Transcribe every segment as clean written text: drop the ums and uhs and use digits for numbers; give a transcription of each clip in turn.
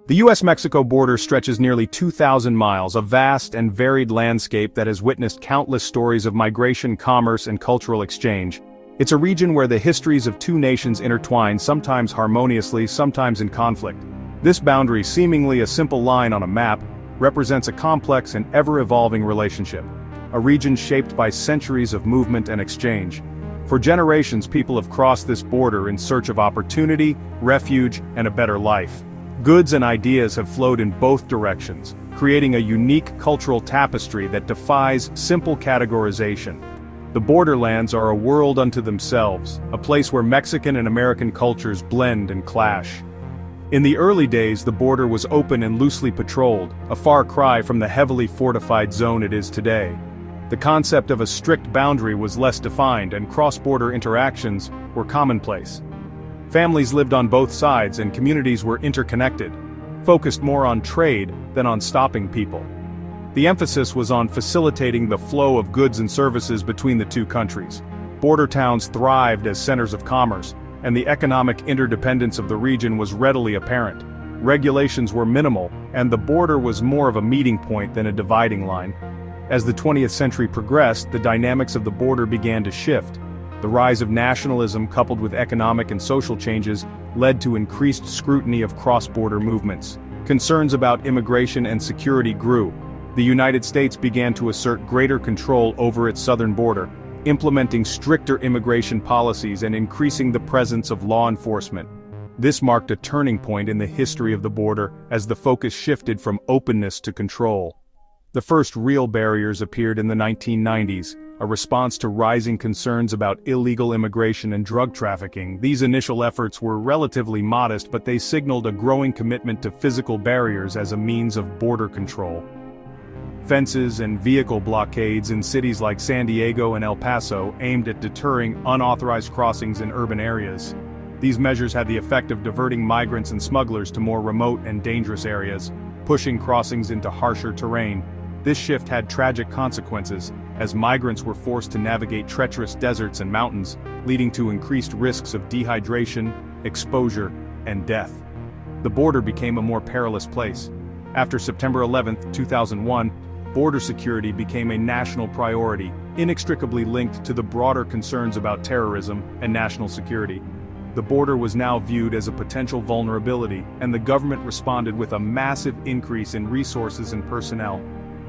The US-Mexico border stretches nearly 2,000 miles, a vast and varied landscape that has witnessed countless stories of migration, commerce, and cultural exchange. It's a region where the histories of two nations intertwine, sometimes harmoniously, sometimes in conflict. This boundary, seemingly a simple line on a map, represents a complex and ever-evolving relationship, a region shaped by centuries of movement and exchange. For generations, people have crossed this border in search of opportunity, refuge, and a better life. Goods and ideas have flowed in both directions, creating a unique cultural tapestry that defies simple categorization. The borderlands are a world unto themselves, a place where Mexican and American cultures blend and clash. In the early days, the border was open and loosely patrolled, a far cry from the heavily fortified zone it is today. The concept of a strict boundary was less defined, and cross-border interactions were commonplace. Families lived on both sides and communities were interconnected, focused more on trade than on stopping people. The emphasis was on facilitating the flow of goods and services between the two countries. Border towns thrived as centers of commerce, and the economic interdependence of the region was readily apparent. Regulations were minimal, and the border was more of a meeting point than a dividing line. As the 20th century progressed, the dynamics of the border began to shift. The rise of nationalism coupled with economic and social changes led to increased scrutiny of cross-border movements. Concerns about immigration and security grew. The United States began to assert greater control over its southern border, implementing stricter immigration policies and increasing the presence of law enforcement. This marked a turning point in the history of the border as the focus shifted from openness to control. The first real barriers appeared in the 1990s, a response to rising concerns about illegal immigration and drug trafficking. These initial efforts were relatively modest, but they signaled a growing commitment to physical barriers as a means of border control. Fences and vehicle blockades in cities like San Diego and El Paso aimed at deterring unauthorized crossings in urban areas. These measures had the effect of diverting migrants and smugglers to more remote and dangerous areas, pushing crossings into harsher terrain. This shift had tragic consequences, as migrants were forced to navigate treacherous deserts and mountains, leading to increased risks of dehydration, exposure, and death. The border became a more perilous place. After September 11, 2001, border security became a national priority, inextricably linked to the broader concerns about terrorism and national security. The border was now viewed as a potential vulnerability, and the government responded with a massive increase in resources and personnel,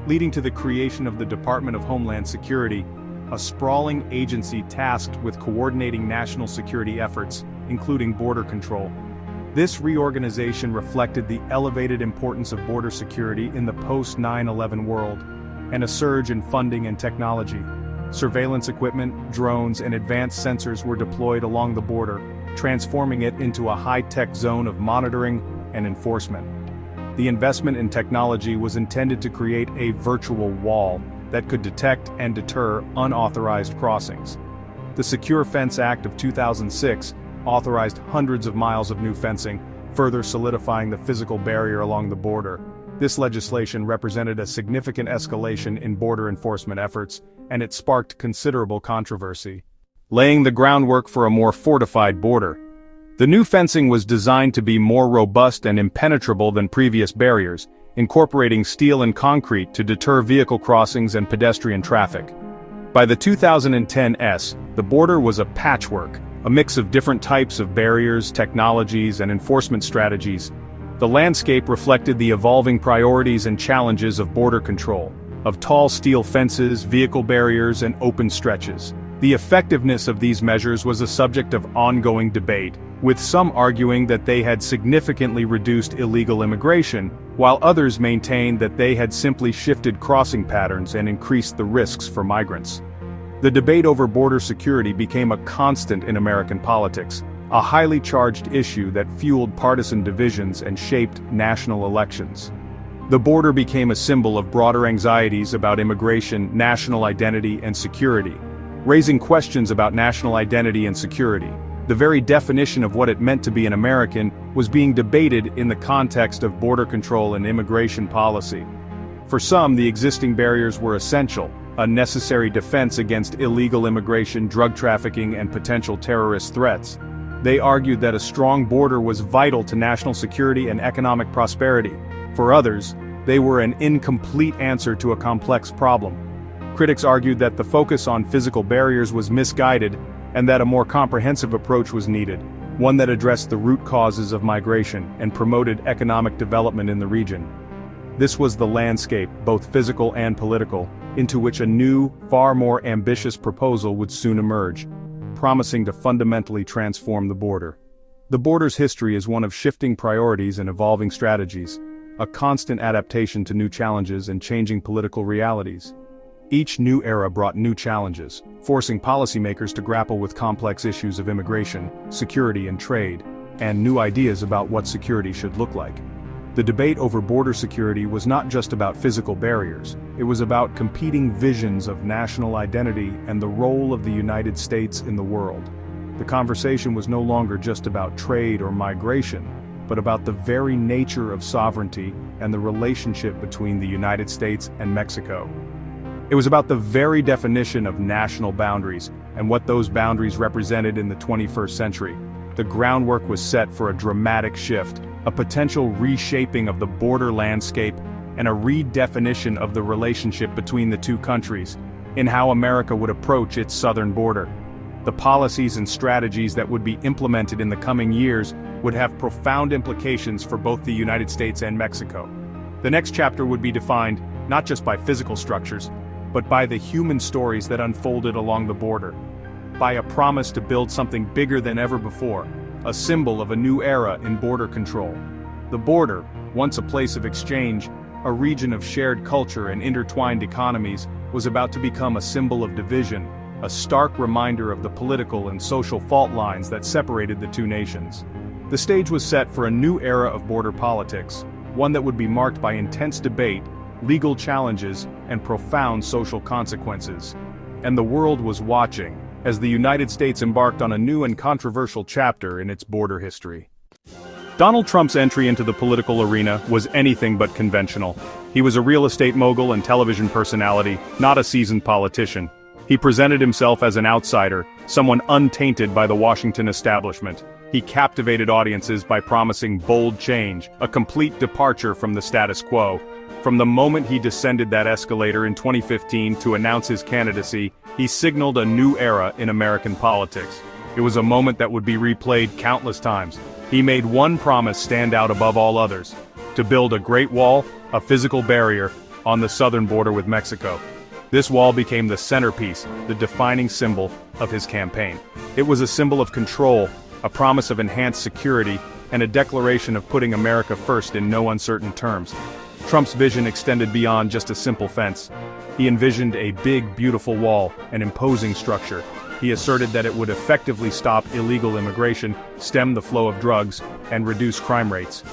leading to the creation of the Department of Homeland Security, a sprawling agency tasked with coordinating national security efforts, including border control. This reorganization reflected the elevated importance of border security in the post-9/11 world, and a surge in funding and technology. Surveillance equipment, drones, and advanced sensors were deployed along the border, transforming it into a high-tech zone of monitoring and enforcement. The investment in technology was intended to create a virtual wall that could detect and deter unauthorized crossings. The Secure Fence Act of 2006 authorized hundreds of miles of new fencing, further solidifying the physical barrier along the border. This legislation represented a significant escalation in border enforcement efforts, and it sparked considerable controversy, laying the groundwork for a more fortified border. The new fencing was designed to be more robust and impenetrable than previous barriers, incorporating steel and concrete to deter vehicle crossings and pedestrian traffic. By the 2010s, the border was a patchwork, a mix of different types of barriers, technologies, and enforcement strategies. The landscape reflected the evolving priorities and challenges of border control, of tall steel fences, vehicle barriers, and open stretches. The effectiveness of these measures was a subject of ongoing debate, with some arguing that they had significantly reduced illegal immigration, while others maintained that they had simply shifted crossing patterns and increased the risks for migrants. The debate over border security became a constant in American politics, a highly charged issue that fueled partisan divisions and shaped national elections. The border became a symbol of broader anxieties about immigration, national identity, and security, raising questions about national identity and security. The very definition of what it meant to be an American was being debated in the context of border control and immigration policy. For some, the existing barriers were essential, a necessary defense against illegal immigration, drug trafficking, and potential terrorist threats. They argued that a strong border was vital to national security and economic prosperity. For others, they were an incomplete answer to a complex problem. Critics argued that the focus on physical barriers was misguided and that a more comprehensive approach was needed, one that addressed the root causes of migration and promoted economic development in the region. This was the landscape, both physical and political, into which a new, far more ambitious proposal would soon emerge, promising to fundamentally transform the border. The border's history is one of shifting priorities and evolving strategies, a constant adaptation to new challenges and changing political realities. Each new era brought new challenges, forcing policymakers to grapple with complex issues of immigration, security and trade, and new ideas about what security should look like. The debate over border security was not just about physical barriers, it was about competing visions of national identity and the role of the United States in the world. The conversation was no longer just about trade or migration, but about the very nature of sovereignty and the relationship between the United States and Mexico. It was about the very definition of national boundaries and what those boundaries represented in the 21st century. The groundwork was set for a dramatic shift, a potential reshaping of the border landscape, and a redefinition of the relationship between the two countries, in how America would approach its southern border. The policies and strategies that would be implemented in the coming years would have profound implications for both the United States and Mexico. The next chapter would be defined not just by physical structures, but by the human stories that unfolded along the border, by a promise to build something bigger than ever before, a symbol of a new era in border control. The border, once a place of exchange, a region of shared culture and intertwined economies, was about to become a symbol of division, a stark reminder of the political and social fault lines that separated the two nations. The stage was set for a new era of border politics, one that would be marked by intense debate, legal challenges, and profound social consequences. And the world was watching, as the United States embarked on a new and controversial chapter in its border history. Donald Trump's entry into the political arena was anything but conventional. He was a real estate mogul and television personality, not a seasoned politician. He presented himself as an outsider, someone untainted by the Washington establishment. He captivated audiences by promising bold change, a complete departure from the status quo. From the moment he descended that escalator in 2015 to announce his candidacy, he signaled a new era in American politics. It was a moment that would be replayed countless times. He made one promise stand out above all others: to build a Great Wall, a physical barrier, on the southern border with Mexico. This wall became the centerpiece, the defining symbol of his campaign. It was a symbol of control, a promise of enhanced security, and a declaration of putting America first in no uncertain terms. Trump's vision extended beyond just a simple fence. He envisioned a big, beautiful wall, an imposing structure. He asserted that it would effectively stop illegal immigration, stem the flow of drugs, and reduce crime rates.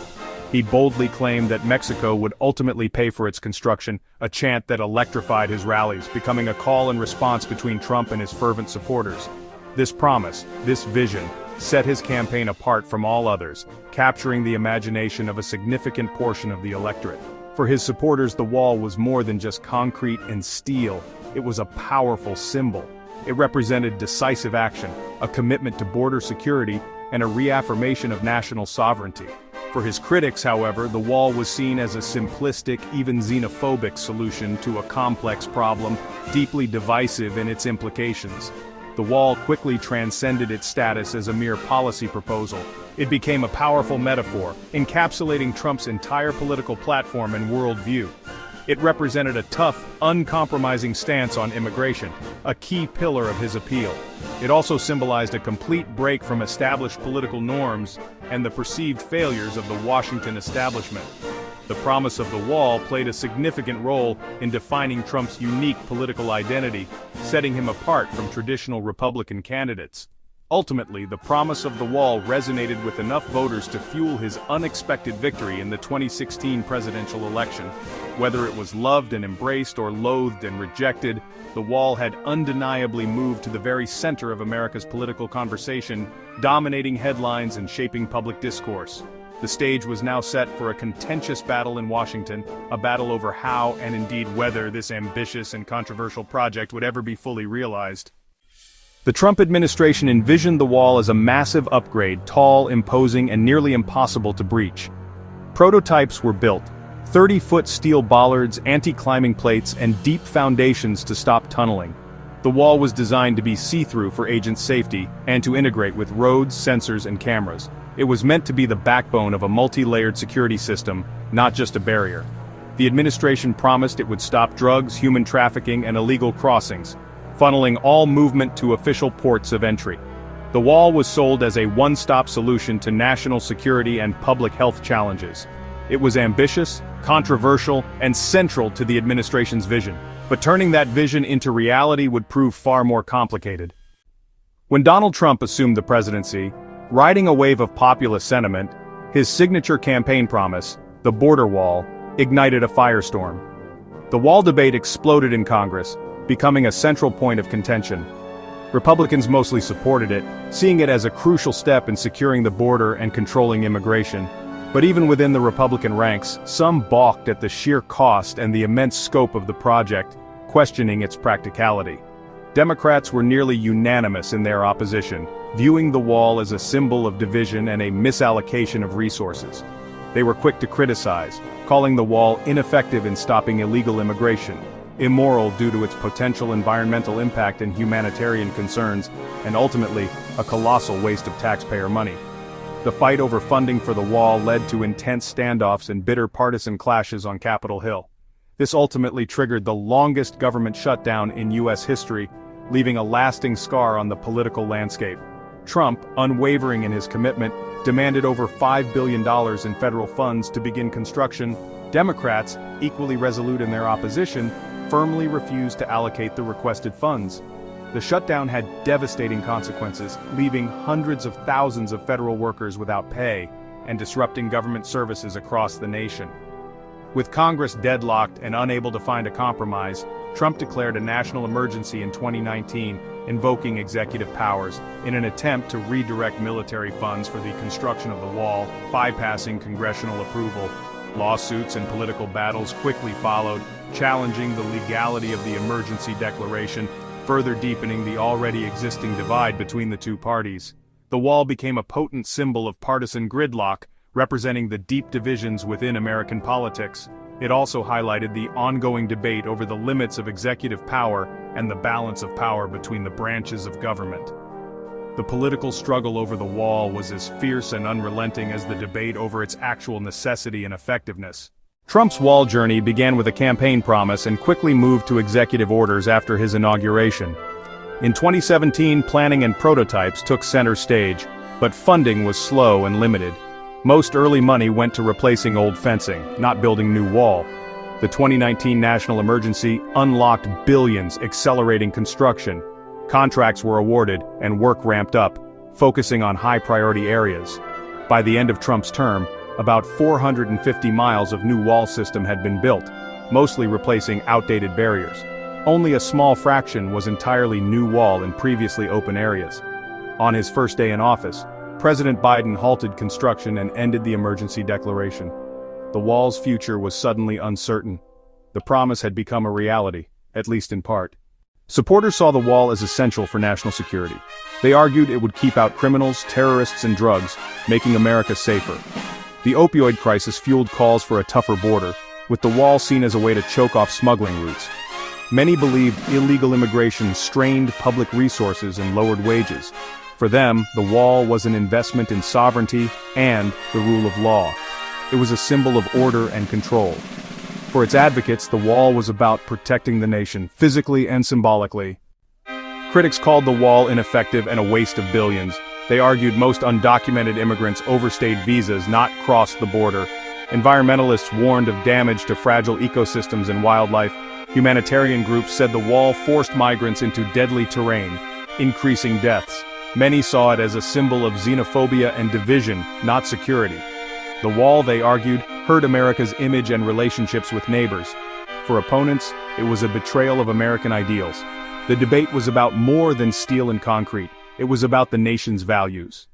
He boldly claimed that Mexico would ultimately pay for its construction, a chant that electrified his rallies, becoming a call and response between Trump and his fervent supporters. This promise, this vision, set his campaign apart from all others, capturing the imagination of a significant portion of the electorate. For his supporters, the wall was more than just concrete and steel. It was a powerful symbol. It represented decisive action, a commitment to border security, and a reaffirmation of national sovereignty. For his critics, however, the wall was seen as a simplistic, even xenophobic solution to a complex problem, deeply divisive in its implications. The wall quickly transcended its status as a mere policy proposal. It became a powerful metaphor, encapsulating Trump's entire political platform and worldview. It represented a tough, uncompromising stance on immigration, a key pillar of his appeal. It also symbolized a complete break from established political norms and the perceived failures of the Washington establishment. The promise of the wall played a significant role in defining Trump's unique political identity, setting him apart from traditional Republican candidates. Ultimately, the promise of the wall resonated with enough voters to fuel his unexpected victory in the 2016 presidential election. Whether it was loved and embraced or loathed and rejected, the wall had undeniably moved to the very center of America's political conversation, dominating headlines and shaping public discourse. The stage was now set for a contentious battle in Washington, a battle over how and indeed whether this ambitious and controversial project would ever be fully realized. The Trump administration envisioned the wall as a massive upgrade, tall, imposing, and nearly impossible to breach. Prototypes were built: 30-foot steel bollards, anti-climbing plates, and deep foundations to stop tunneling. The wall was designed to be see-through for agent safety, and to integrate with roads, sensors, and cameras. It was meant to be the backbone of a multi-layered security system, not just a barrier. The administration promised it would stop drugs, human trafficking, and illegal crossings, funneling all movement to official ports of entry. The wall was sold as a one-stop solution to national security and public health challenges. It was ambitious, controversial, and central to the administration's vision. But turning that vision into reality would prove far more complicated. When Donald Trump assumed the presidency, riding a wave of populist sentiment, his signature campaign promise, the border wall, ignited a firestorm. The wall debate exploded in Congress, becoming a central point of contention. Republicans mostly supported it, seeing it as a crucial step in securing the border and controlling immigration. But even within the Republican ranks, some balked at the sheer cost and the immense scope of the project, questioning its practicality. Democrats were nearly unanimous in their opposition, viewing the wall as a symbol of division and a misallocation of resources. They were quick to criticize, calling the wall ineffective in stopping illegal immigration, immoral due to its potential environmental impact and humanitarian concerns, and ultimately, a colossal waste of taxpayer money. The fight over funding for the wall led to intense standoffs and bitter partisan clashes on Capitol Hill. This ultimately triggered the longest government shutdown in U.S. history, leaving a lasting scar on the political landscape. Trump, unwavering in his commitment, demanded over $5 billion in federal funds to begin construction. Democrats, equally resolute in their opposition, firmly refused to allocate the requested funds. The shutdown had devastating consequences, leaving hundreds of thousands of federal workers without pay and disrupting government services across the nation. With Congress deadlocked and unable to find a compromise, Trump declared a national emergency in 2019, invoking executive powers in an attempt to redirect military funds for the construction of the wall, bypassing congressional approval. Lawsuits and political battles quickly followed, challenging the legality of the emergency declaration, further deepening the already existing divide between the two parties. The wall became a potent symbol of partisan gridlock, representing the deep divisions within American politics. It also highlighted the ongoing debate over the limits of executive power and the balance of power between the branches of government. The political struggle over the wall was as fierce and unrelenting as the debate over its actual necessity and effectiveness. Trump's wall journey began with a campaign promise and quickly moved to executive orders after his inauguration. In 2017, planning and prototypes took center stage, but funding was slow and limited. Most early money went to replacing old fencing, not building new wall. The 2019 national emergency unlocked billions, accelerating construction. Contracts were awarded and work ramped up, focusing on high-priority areas. By the end of Trump's term, about 450 miles of new wall system had been built, mostly replacing outdated barriers. Only a small fraction was entirely new wall in previously open areas. On his first day in office, President Biden halted construction and ended the emergency declaration. The wall's future was suddenly uncertain. The promise had become a reality, at least in part. Supporters saw the wall as essential for national security. They argued it would keep out criminals, terrorists, and drugs, making America safer. The opioid crisis fueled calls for a tougher border, with the wall seen as a way to choke off smuggling routes. Many believed illegal immigration strained public resources and lowered wages. For them, the wall was an investment in sovereignty and the rule of law. It was a symbol of order and control. For its advocates, the wall was about protecting the nation, physically and symbolically. Critics called the wall ineffective and a waste of billions. They argued most undocumented immigrants overstayed visas, not crossed the border. Environmentalists warned of damage to fragile ecosystems and wildlife. Humanitarian groups said the wall forced migrants into deadly terrain, increasing deaths. Many saw it as a symbol of xenophobia and division, not security. The wall, they argued, hurt America's image and relationships with neighbors. For opponents, it was a betrayal of American ideals. The debate was about more than steel and concrete. It was about the nation's values.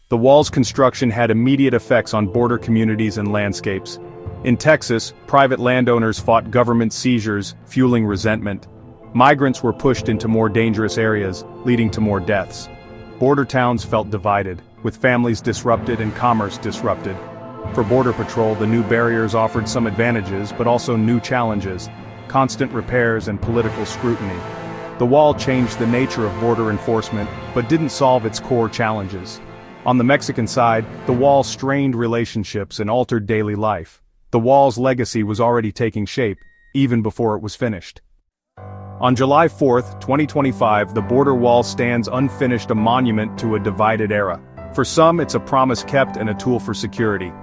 The wall's construction had immediate effects on border communities and landscapes. In Texas, private landowners fought government seizures, fueling resentment. Migrants were pushed into more dangerous areas, leading to more deaths. Border towns felt divided, with families disrupted and commerce disrupted. For Border Patrol, the new barriers offered some advantages but also new challenges, constant repairs and political scrutiny. The wall changed the nature of border enforcement, but didn't solve its core challenges. On the Mexican side, the wall strained relationships and altered daily life. The wall's legacy was already taking shape, even before it was finished. On July 4, 2025, the border wall stands unfinished, a monument to a divided era. For some, it's a promise kept and a tool for security.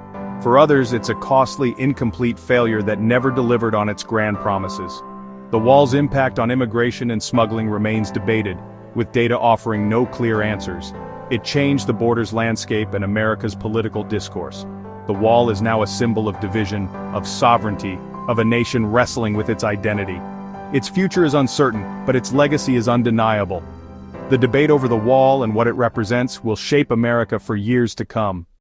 For others, it's a costly, incomplete failure that never delivered on its grand promises. The wall's impact on immigration and smuggling remains debated, with data offering no clear answers. It changed the border's landscape and America's political discourse. The wall is now a symbol of division, of sovereignty, of a nation wrestling with its identity. Its future is uncertain, but its legacy is undeniable. The debate over the wall and what it represents will shape America for years to come.